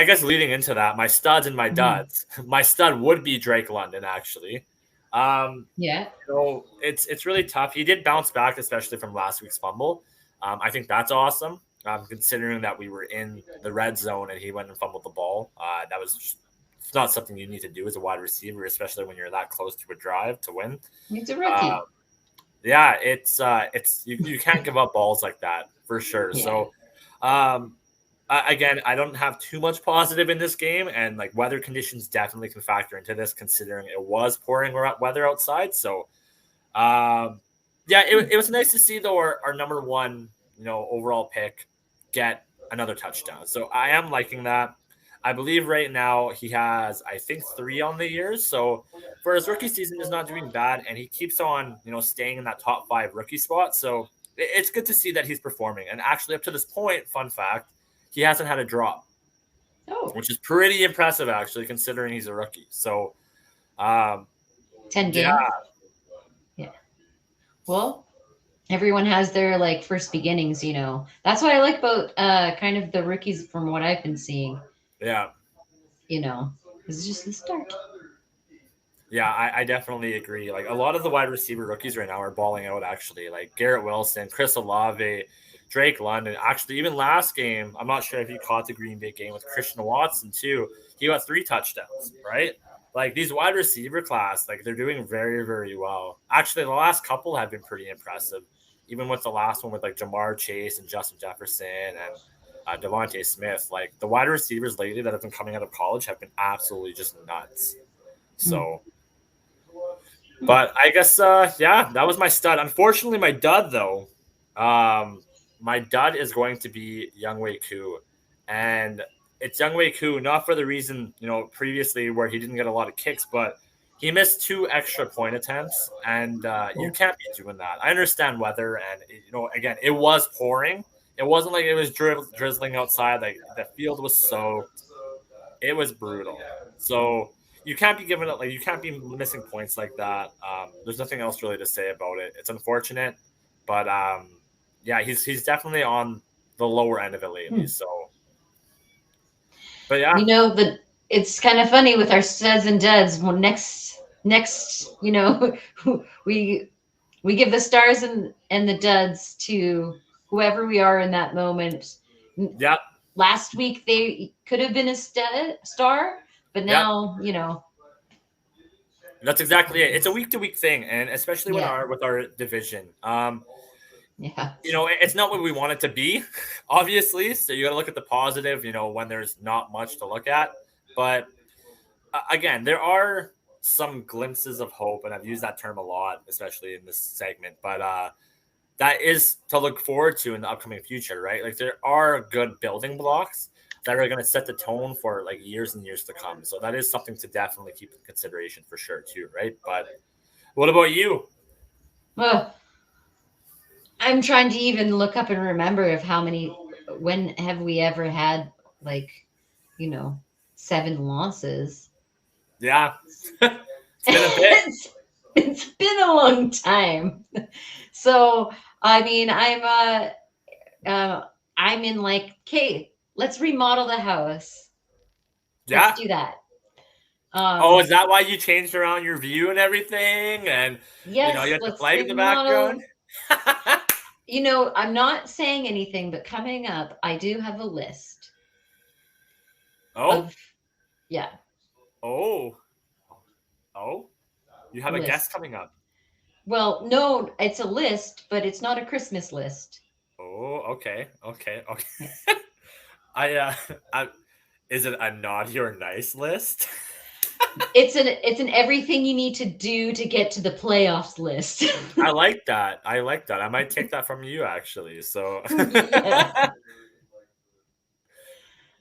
I guess leading into that, my studs and my duds. My stud would be Drake London, actually. Yeah. It's really tough. He did bounce back, especially from last week's fumble. I think that's awesome. Considering that we were in the red zone and he went and fumbled the ball. That was just, it's not something you need to do as a wide receiver, especially when you're that close to a drive to win. He's a rookie. Yeah, it's you can't give up balls like that for sure. Yeah. So, again, I don't have too much positive in this game, and like weather conditions definitely can factor into this, considering it was pouring weather outside. So, yeah, it was nice to see though our number one, overall pick get another touchdown. So I am liking that. I believe right now he has, I think, 3 on the year. So for his rookie season, he's not doing bad, and he keeps on, staying in that top 5 rookie spot. So it's good to see that he's performing. And actually, up to this point, fun fact, he hasn't had a drop, which is pretty impressive, actually, considering he's a rookie. So, 10 games. Yeah. Well, everyone has their like first beginnings, That's what I like about kind of the rookies from what I've been seeing. Yeah. It's just the start. Yeah, I definitely agree. Like a lot of the wide receiver rookies right now are balling out, actually. Like Garrett Wilson, Chris Olave, Drake London. Actually, even last game, I'm not sure if you caught the Green Bay game with Christian Watson too. He got 3 touchdowns, right? Like these wide receiver class, like they're doing very, very well. Actually, the last couple have been pretty impressive. Even with the last one with like Jamar Chase and Justin Jefferson and Devontae Smith, like the wide receivers lately that have been coming out of college have been absolutely just nuts. So, but I guess, yeah, that was my stud. Unfortunately, my dud though, my dud is going to be Younghoe Koo, and it's Younghoe Koo not for the reason previously where he didn't get a lot of kicks, but he missed 2 extra point attempts, and you can't be doing that. I understand weather, and again, it was pouring. It wasn't like it was drizzling outside. Like the field was soaked. It was brutal. So you can't be giving it you can't be missing points like that. There's nothing else really to say about it. It's unfortunate, but yeah, he's definitely on the lower end of it lately. So, but yeah, it's kind of funny with our studs and duds. Well, next, we give the stars and the duds to whoever we are in that moment. Yeah. Last week they could have been a star, but now That's exactly it. It's a week-to-week thing, and especially with our division. It's not what we want it to be, obviously. So you got to look at the positive. When there's not much to look at, but again, there are some glimpses of hope, and I've used that term a lot, especially in this segment. But that is to look forward to in the upcoming future, right? Like there are good building blocks that are going to set the tone for like years and years to come. So that is something to definitely keep in consideration for sure too, right? But what about you? Well, I'm trying to even look up and remember when have we ever had 7 losses? Yeah. It's been a bit. It's been a long time. So, I mean, I'm in like, okay, let's remodel the house. Yeah. Let's do that. Is that why you changed around your view and everything? And yes, you had the flag in the background. I'm not saying anything, but coming up, I do have a list. Yeah. Oh, you have a guest coming up. Well, no, it's a list, but it's not a Christmas list. Oh, okay. Is it a naughty or nice list? It's an everything you need to do to get to the playoffs list. I like that. I might take that from you, actually. So.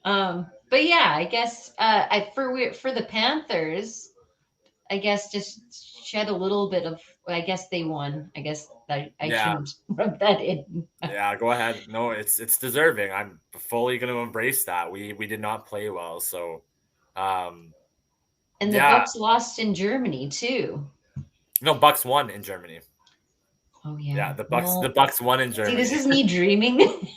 But yeah, I guess for the Panthers, I guess just shed a little bit of. I guess they won. I guess I shouldn't rub that in. Yeah, go ahead. No, it's deserving. I'm fully going to embrace that. We did not play well, so. And the Bucks lost in Germany too. No, Bucks won in Germany. Oh yeah. Yeah, the Bucks won in Germany. See, this is me dreaming.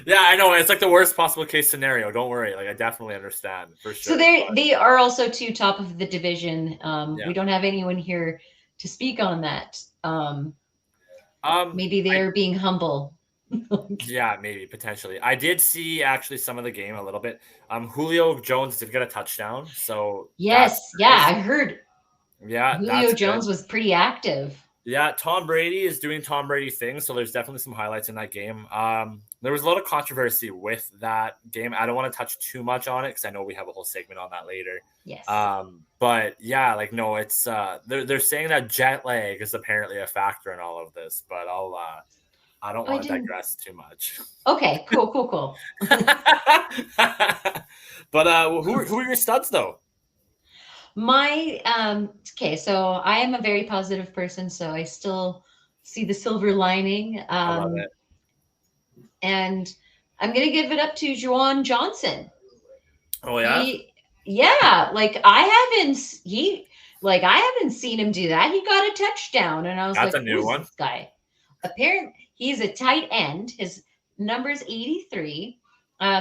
Yeah, I know. It's like the worst possible case scenario. Don't worry. Like I definitely understand for So sure. they are also two top of the division. Yeah. We don't have anyone here to speak on that. Maybe they I are being humble. yeah, maybe potentially. I did see actually some of the game a little bit. Julio Jones did get a touchdown, so that's Yes, yeah, nice. I heard Yeah, Julio that's good. Jones was pretty active. Yeah, Tom Brady is doing Tom Brady things, so there's definitely some highlights in that game. There was a lot of controversy with that game. I don't want to touch too much on it because I know we have a whole segment on that later. Yes. But yeah, like no, it's they're saying that jet lag is apparently a factor in all of this, but I don't Oh, I want to didn't. digress too much. Okay, cool, cool, cool. But who are your studs though? My okay, so I am a very positive person, so I still see the silver lining. I love it. And I'm gonna give it up to Juwan Johnson. Oh yeah, He, yeah, like I haven't seen him do that. He got a touchdown, and I was that's like, a who new is one. this guy? Apparently, he's a tight end. His number's 83.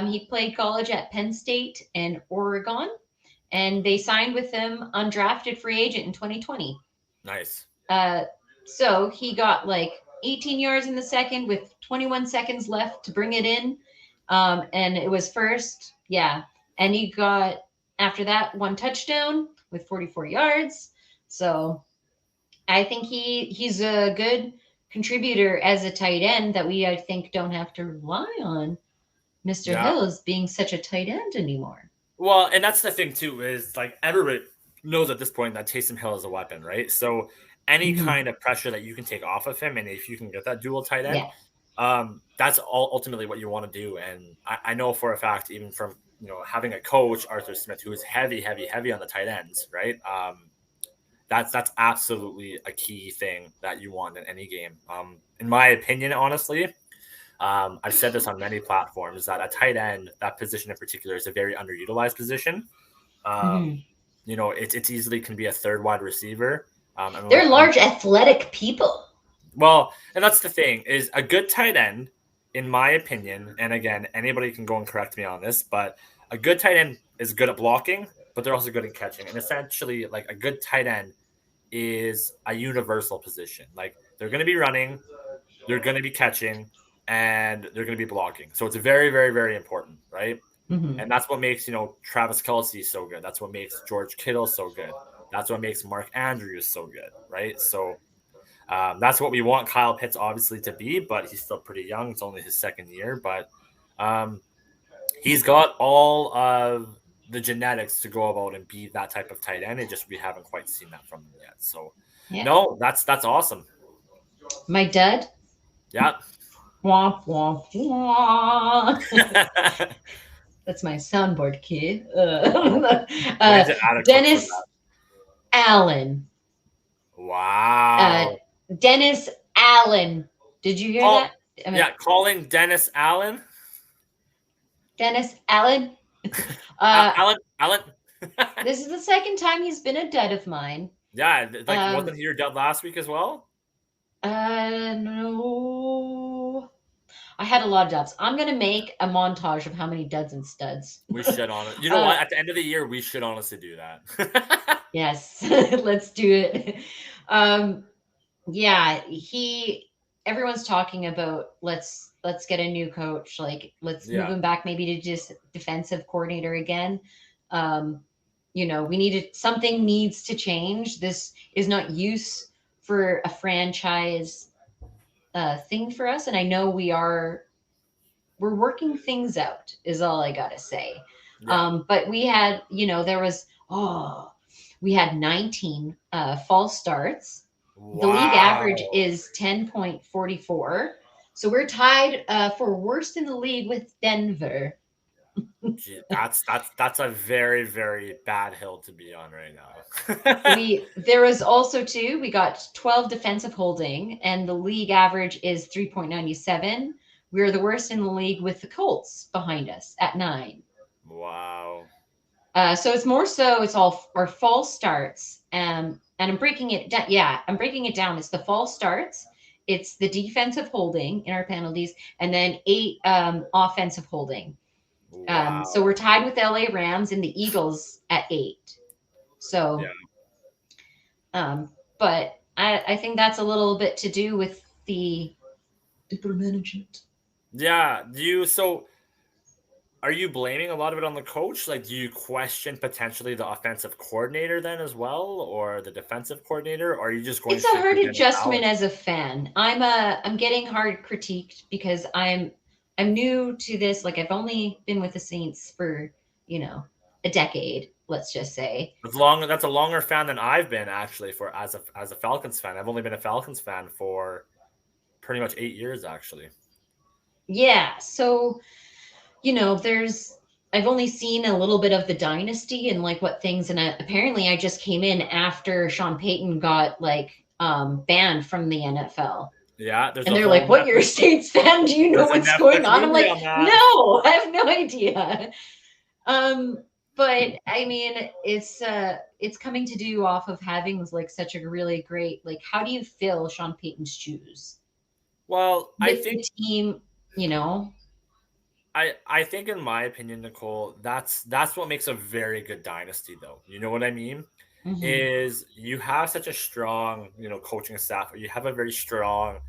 He played college at Penn State and Oregon, and they signed with him undrafted free agent in 2020. Nice. Uh, so he got like 18 yards in the second with 21 seconds left to bring it in. And it was first. Yeah. And he got, after that, one touchdown with 44 yards. So I think he's a good contributor as a tight end that we, I think, don't have to rely on Mr. Yeah. Hill as being such a tight end anymore. Well, and that's the thing too is like everybody knows at this point that Taysom Hill is a weapon, right? So any Mhm. kind of pressure that you can take off of him, and if you can get that dual tight end, Yeah. that's all ultimately what you want to do. And I know for a fact, even from having a coach Arthur Smith who is heavy, heavy, heavy on the tight ends, right? That's absolutely a key thing that you want in any game. In my opinion, honestly, I've said this on many platforms that a tight end, that position in particular, is a very underutilized position. Mhm. It's easily can be a third wide receiver. They're large, athletic people. Well, and that's the thing is a good tight end, in my opinion. And again, anybody can go and correct me on this, but a good tight end is good at blocking, but they're also good at catching. And essentially, like a good tight end is a universal position. Like they're going to be running, they're going to be catching, and they're going to be blocking. So it's very, very, very important, right? Mhm. And that's what makes, Travis Kelce so good. That's what makes George Kittle so good. That's what makes Mark Andrews so good, right? So that's what we want Kyle Pitts obviously to be, but he's still pretty young. It's only his second year, but um, he's got all of the genetics to go about and be that type of tight end. It just we haven't quite seen that from him yet. So Yeah. no, that's awesome. My dad. Yeah. Womp womp womp. That's my soundboard kid. We need to add a clip for Dennis that. Allen. Uh, Wow. Dennis Allen. Did you hear Call, that? I mean, yeah, calling Dennis Allen. Dennis Allen. Uh, Allen. this is the second time he's been a dud of mine. Yeah, like Um, wasn't he your dad last week as well? no. I had a lot of duds. I'm gonna make a montage of how many duds and studs. We should on it. You know uh, what? At the end of the year, we should honestly do that. yes, let's do it. Um, yeah, everyone's talking about let's get a new coach, like let's move Yeah, him back maybe to just defensive coordinator again. um we needed something needs to change. This is not use for a franchise thing for us, and I know we're working things out is all I gotta say. yeah. But we had, we had 19 false starts. The league average Wow. is 10.44. So we're tied for worst in the league with Denver. Gee, that's a very very bad hill to be on right now. There was also two, we got 12 defensive holding, and the league average is 3.97. We're the worst in the league with the Colts behind us at 9. Wow. So it's more so it's all our false starts, and I'm breaking it down. Yeah, I'm breaking it down. It's the false starts, it's the defensive holding in our penalties, and then 8 offensive holding. So Wow. we're tied with the LA Rams and the Eagles at 8. Yeah. So, but I think that's a little bit to do with the management. Yeah. Are you blaming a lot of it on the coach? Like, do you question potentially the offensive coordinator then as well, or the defensive coordinator, or are you just going It's a straight hard to Dennis adjustment Allen? as a fan. I'm getting hard critiqued because I'm new to this. Like I've only been with the Saints for, you know, a decade, let's just say. That's a longer fan than I've been actually for as a Falcons fan. I've only been a Falcons fan for pretty much 8 years actually. Yeah. So, there's I've only seen a little bit of the dynasty and like what things, and apparently I just came in after Sean Payton got like banned from the NFL. Yeah, there's And a they're whole like, "What, you're a Netflix Saints fan? Do you know there's a what's going Netflix on?" I'm movie like, on that. "No, I have no idea." But I mean, it's coming to do off of having like such a really great, like, how do you fill Sean Payton's shoes Well, I with the think team? You know, I think in my opinion, Nicole, that's what makes a very good dynasty though. You know what I mean? hmm Is you have such a strong, coaching staff, or you have a very strong,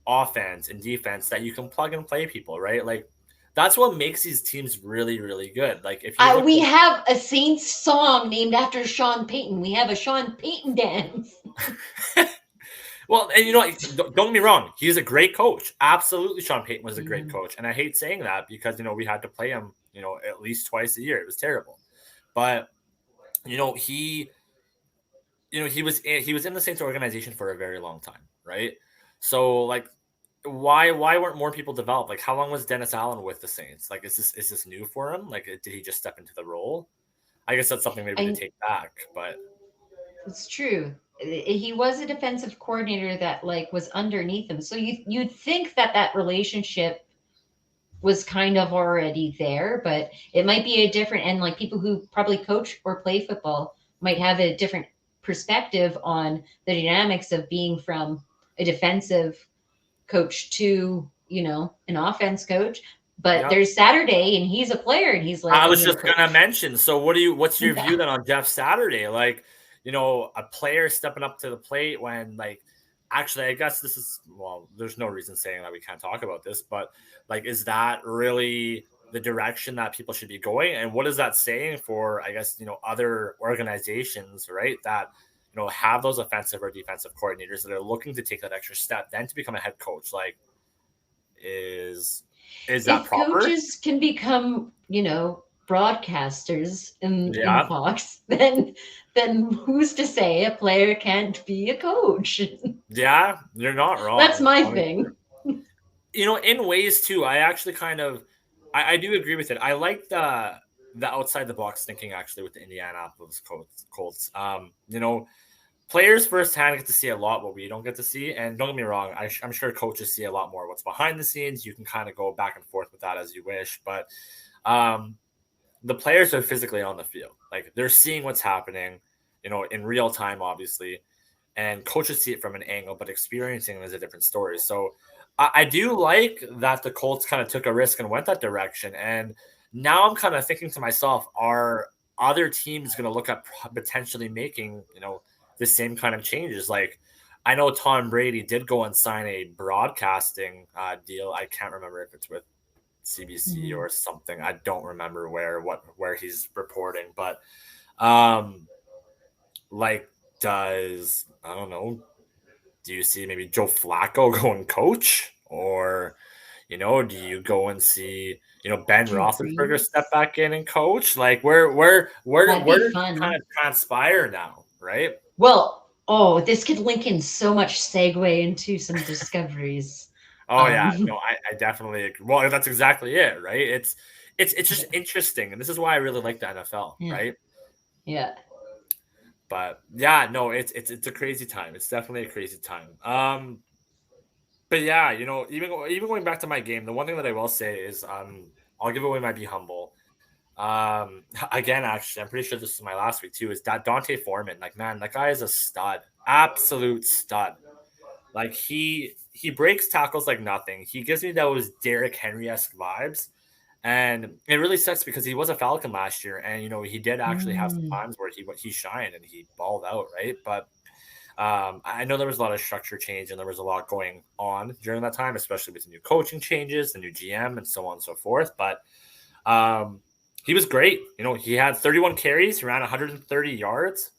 offense and defense that you can plug and play people, right? Like that's what makes these teams really, really good. Like if you look we have a Saints song named after Sean Payton. We have a Sean Payton dance. at well, and don't get me wrong, he's a great coach. Absolutely, Sean Payton was a great Mhm. coach, and I hate saying that because we had to play him, at least twice a year. It was terrible, but he he was in the Saints organization for a very long time, right? So like, why weren't more people developed? Like, how long was Dennis Allen with the Saints? Like, is this new for him? Like, did he just step into the role? I guess that's something maybe to I take back, but It's true. He was a defensive coordinator that like was underneath him. So you'd think that that relationship was kind of already there, but it might be a different, and like people who probably coach or play football might have a different perspective on the dynamics of being from a defensive coach to, an offense coach. But yeah. there's Saturday and he's a player and he's like, I I'm was going to just gonna coach. mention. So, what's your view then on Jeff Saturday? Like, a player stepping up to the plate when, like, actually, I guess this is well. There's no reason saying that we can't talk about this, but like, is that really the direction that people should be going? And what is that saying for, I guess, other organizations, right? That have those offensive or defensive coordinators that are looking to take that extra step, then to become a head coach. Like, is that If proper? coaches can become, broadcasters in Yeah. Fox, then who's to say a player can't be a coach? Yeah, you're not That's wrong, my honestly. thing. In ways too, I actually kind of I do agree with it. I like the outside the box thinking actually with the Indianapolis Colts. Players firsthand get to see a lot what we don't get to see, and don't get me wrong, I'm sure coaches see a lot more what's behind the scenes. You can kind of go back and forth with that as you wish, but um, the players are physically on the field, like they're seeing what's happening, in real time, obviously, and coaches see it from an angle, but experiencing it is a different story. So I do like that the Colts kind of took a risk and went that direction. And now I'm kind of thinking to myself, are other teams going to look at potentially making, the same kind of changes? Like, I know Tom Brady did go and sign a broadcasting deal. I can't remember if it's with CBC Mhm. or something. I don't remember where he's reporting, but um, like, does I don't know, do you see maybe Joe Flacco go and coach? Or, do you go and see, Ben Drew Roethlisberger step Brees. back in and coach? Like where That'd where be does it kind fun. of transpire now, right? Well, oh, this could link in so much segue into some discoveries. Oh yeah, no, Um, I definitely agree. Well, that's exactly it, right? It's just interesting, and this is why I really like the NFL, yeah, right? yeah. But yeah, no, it's a crazy time. It's definitely a crazy time. But yeah, even going back to my game, the one thing that I will say is I'll give away my be humble. Again, actually, I'm pretty sure this is my last week too. Is that Dante Foreman? Like, man, that guy is a stud, absolute stud. Like he breaks tackles like nothing. He gives me those Derrick Henry-esque vibes. And it really sucks because he was a Falcon last year, and he did actually have some Mm. times where he shined and he balled out, right? But I know there was a lot of structure change and there was a lot going on during that time, especially with the new coaching changes, the new GM, and so on and so forth. But he was great. He had 31 carries, he ran 130 yards,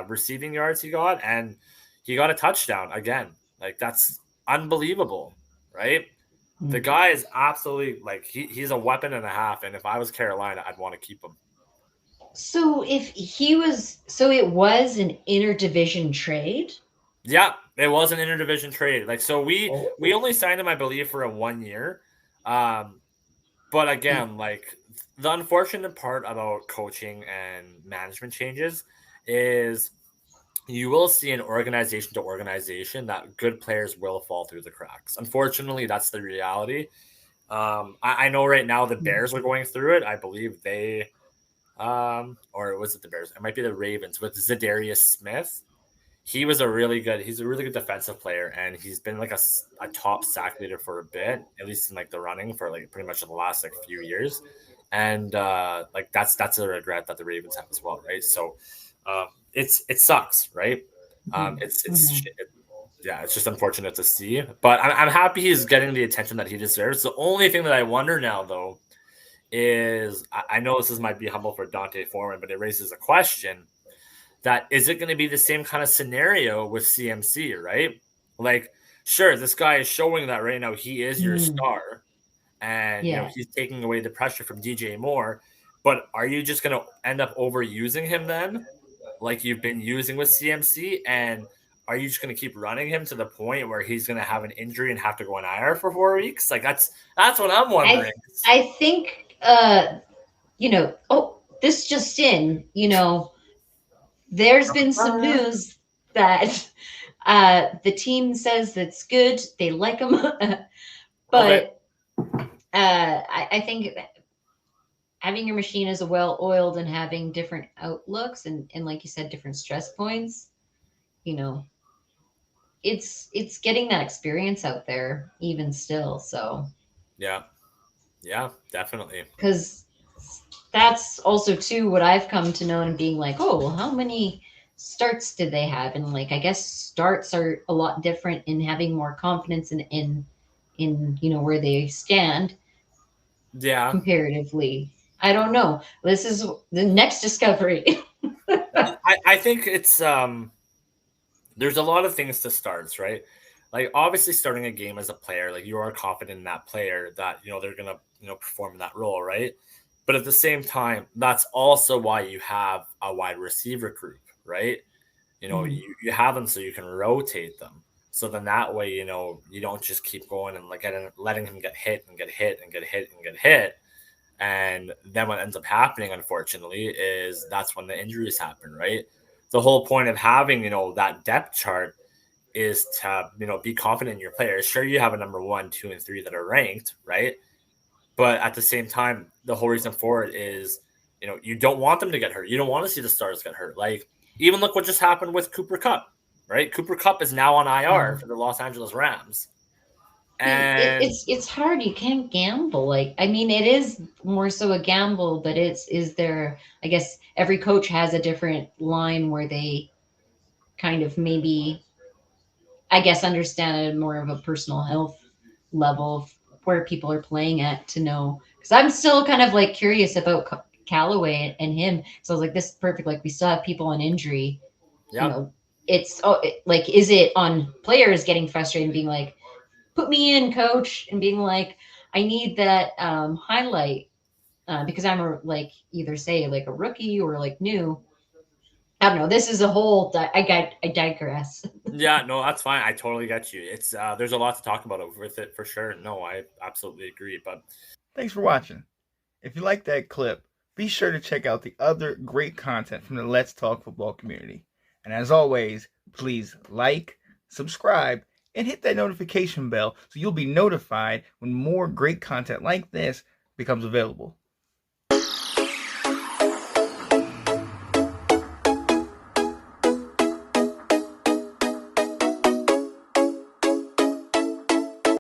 receiving yards he got, and he got a touchdown again. Like, that's unbelievable, right? The Mm. guy is absolutely like he's a weapon and a half. And if I was Carolina, I'd want to keep him. So it was an interdivision trade. Yeah, it was an interdivision trade. Like, so we Oh. only signed him, I believe, for a 1 year. But again, like, the unfortunate part about coaching and management changes is you will see an organization to organization that good players will fall through the cracks. Unfortunately, that's the reality. I know right now the Bears are going through it. I believe or was it the Bears? It might be the Ravens with Zadarius Smith. He's a really good defensive player, and he's been like a top sack leader for a bit, at least in like the running for like pretty much the last like few years. And like that's a regret that the Ravens have as well, right? So it sucks, right? Yeah, it's just unfortunate to see, but I'm happy he's getting the attention that he deserves. The only thing that I wonder now, though, is I know might be humble for Dante Foreman, but it raises a question that is it going to be the same kind of scenario with CMC, right? Like, sure, this guy is showing that right now he is your Mm. star, and Yeah. he's taking away the pressure from DJ Moore. But are you just going to end up overusing him then, like you've been using with CMC? And are you just going to keep running him to the point where he's going to have an injury and have to go on IR for 4 weeks? Like, that's what I'm I wondering. I think this just in, there's been some news that the team says that's good. They like him. Okay. But I think having your machine as a well oiled and having different outlooks and like you said, different stress points, you know, it's getting that experience out there even still. So Yeah. Yeah, definitely. because that's also too what I've come to know and being like, oh, well, how many starts did they have? And like, I guess starts are a lot different in having more confidence in where they stand Yeah. comparatively. I don't know. This is the next discovery. I think it's there's a lot of things to starts, right? Like, obviously starting a game as a player, like, you are confident in that player that they're gonna perform in that role, right? But at the same time, that's also why you have a wide receiver group, right? Mm. You have them so you can rotate them. So then that way, you don't just keep going and like letting him get hit and get hit and get hit and get hit. And then what ends up happening, unfortunately, is that's when the injuries happen, right? The whole point of having, that depth chart is to, be confident in your players. Sure, you have a number 1, 2, and 3 that are ranked, right? But at the same time, the whole reason for it is, you don't want them to get hurt. You don't want to see the stars get hurt. Like, even look what just happened with Cooper Kupp, right? Cooper Kupp is now on IR Yeah. for the Los Angeles Rams. And It's hard. You can't gamble. Like, I mean, it is more so a gamble, but is there, I guess every coach has a different line where they kind of maybe, I guess, understand it more of a personal health level of where people are playing at to know. Because I'm still kind of like curious about Callaway and him. So I was like, this is perfect. Like, we still have people on injury. You yeah, know, like, is it on players getting frustrated and being like, put me in, coach, and being like, I need that highlight because I'm like either say like a rookie or like new. I don't know. This is a whole. I digress. yeah, no, that's fine. I totally get you. It's there's a lot to talk about with it for sure. No, I absolutely agree. But Thanks for watching. If you like that clip, be sure to check out the other great content from the Let's Talk Football community. And as always, please like, subscribe, and hit that notification bell so you'll be notified when more great content like this becomes available.